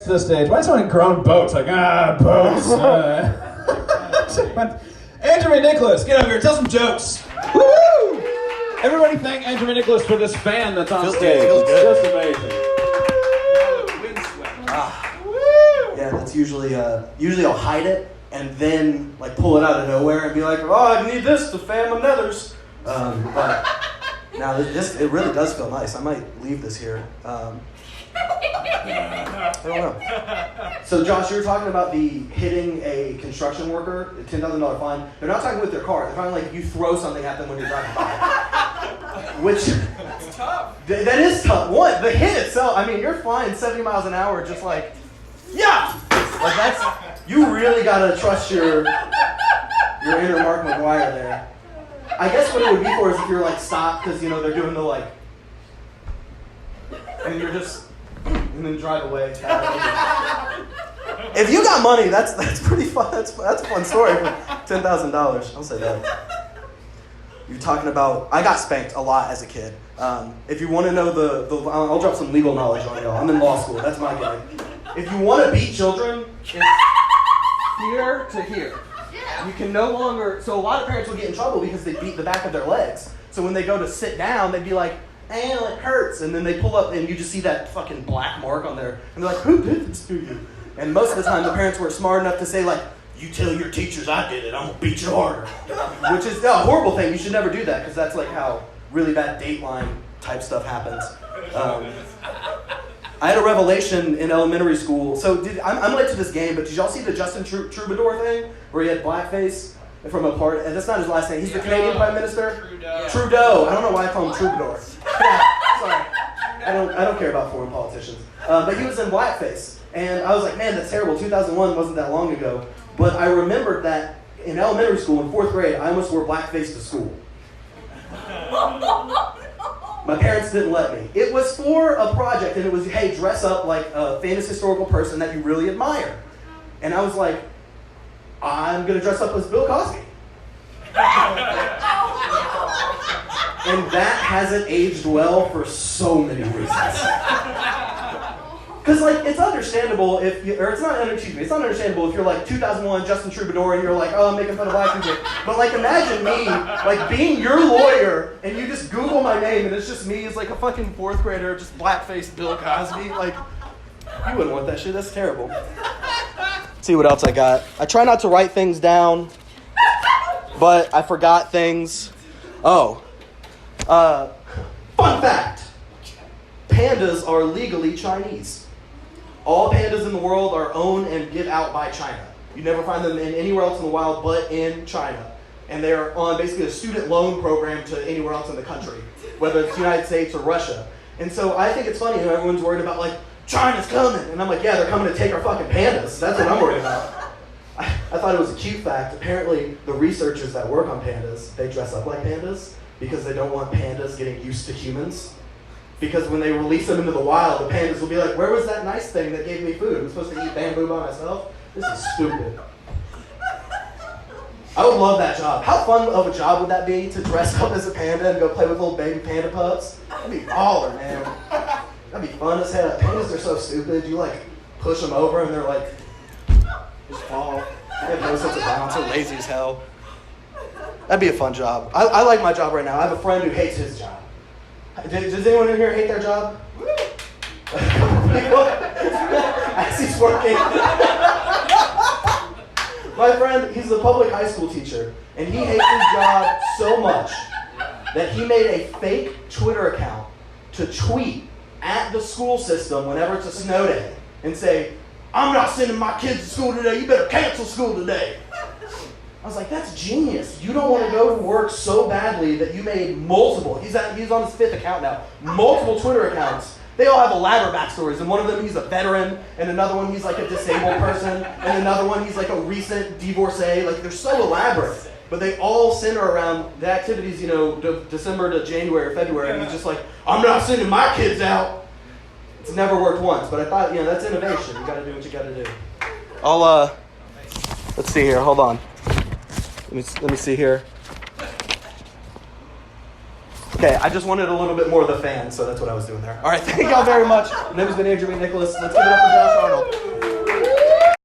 To the stage. Why is someone grown boats? Like, boats. Andrew McNicholas, get over here, tell some jokes. Woo! Everybody thank Andrew McNicholas for this fan that's on stage. Feels good. Just amazing. Yeah, that's usually I'll hide it and then like pull it out of nowhere and be like, oh, I need this to fan my nethers. But now it really does feel nice. I might leave this here. I don't know. So Josh, you were talking about the hitting a construction worker, a $10,000 fine. They're not talking with their car. They're talking like you throw something at them when you're driving by. Which it's tough. That is tough. One, the hit itself. I mean, you're flying 70 miles an hour, just like, yeah. Like that's you really gotta trust your inner Mark McGuire there. I guess what it would be for is if you're like stopped because they're doing the like, and you're just. And then drive away. If you got money, that's pretty fun. That's a fun story for $10,000. I'll say that. You're talking about. I got spanked a lot as a kid. If you want to know I'll drop some legal knowledge on y'all. I'm in law school. That's my game. If you want to beat children, it's here to here. You can no longer. So a lot of parents will get in trouble because they beat the back of their legs. So when they go to sit down, they'd be like, "Ow, it hurts," and then they pull up and you just see that fucking black mark on there, and they're like, "Who did this to you?" And most of the time, the parents were smart enough to say like, "You tell your teachers I did it, I'm gonna beat you harder," which is a horrible thing. You should never do that because that's like how really bad Dateline type stuff happens. I had a revelation in elementary school. So I'm late to this game, but did y'all see the Justin Troubadour thing where he had blackface? From a part, and that's not his last name. He's the Canadian Prime Minister. Trudeau. I don't know why I call him Troubadour. Sorry, I don't care about foreign politicians. But he was in blackface, and I was like, man, that's terrible. 2001 wasn't that long ago, but I remembered that in elementary school in 4th grade, I almost wore blackface to school. My parents didn't let me. It was for a project, and it was, hey, dress up like a famous historical person that you really admire, and I was like, I'm going to dress up as Bill Cosby. And that hasn't aged well for so many reasons. Because, like, it's understandable if you, or it's not understandable if you're like 2001 Justin Troubadour and you're like, oh, I'm making fun of black people. But, like, imagine me, like, being your lawyer and you just Google my name and it's just me as, like, a fucking 4th grader, just black-faced Bill Cosby. Like, you wouldn't want that shit. That's terrible. See what else I got. I try not to write things down, but I forgot things. Oh. Fun fact. Pandas are legally Chinese. All pandas in the world are owned and give out by China. You never find them anywhere else in the wild but in China. And they're on basically a student loan program to anywhere else in the country, whether it's the United States or Russia. And so I think it's funny, everyone's worried about like, China's coming. And I'm like, yeah, they're coming to take our fucking pandas. That's what I'm worried about. I thought it was a cute fact. Apparently, the researchers that work on pandas, they dress up like pandas because they don't want pandas getting used to humans. Because when they release them into the wild, the pandas will be like, where was that nice thing that gave me food? I'm supposed to eat bamboo by myself? This is stupid. I would love that job. How fun of a job would that be to dress up as a panda and go play with little baby panda pups? That'd be baller, man. That'd be fun as hell. Pandas are so stupid. You like push them over and they're like, just fall. They have no sense of balance. They're lazy as hell. That'd be a fun job. I like my job right now. I have a friend who hates his job. Does anyone in here hate their job? As he's working. My friend, he's a public high school teacher, and he hates his job so much that he made a fake Twitter account to tweet at the school system whenever it's a snow day and say, I'm not sending my kids to school today, you better cancel school today. I was like, that's genius. You don't want to go to work so badly that you made multiple, he's on his 5th account now, multiple Twitter accounts. They all have elaborate backstories, and one of them he's a veteran, and another one he's like a disabled person, and another one he's like a recent divorcee. Like, they're so elaborate. But they all center around the activities, December to January or February, and he's just like, I'm not sending my kids out. It's never worked once, but I thought, that's innovation. You gotta do what you gotta do. Let's see here, hold on. Let me see here. Okay, I just wanted a little bit more of the fan, so that's what I was doing there. All right, thank y'all very much. My name has been Andrew McNicholas. Let's give it up for Josh Arnold.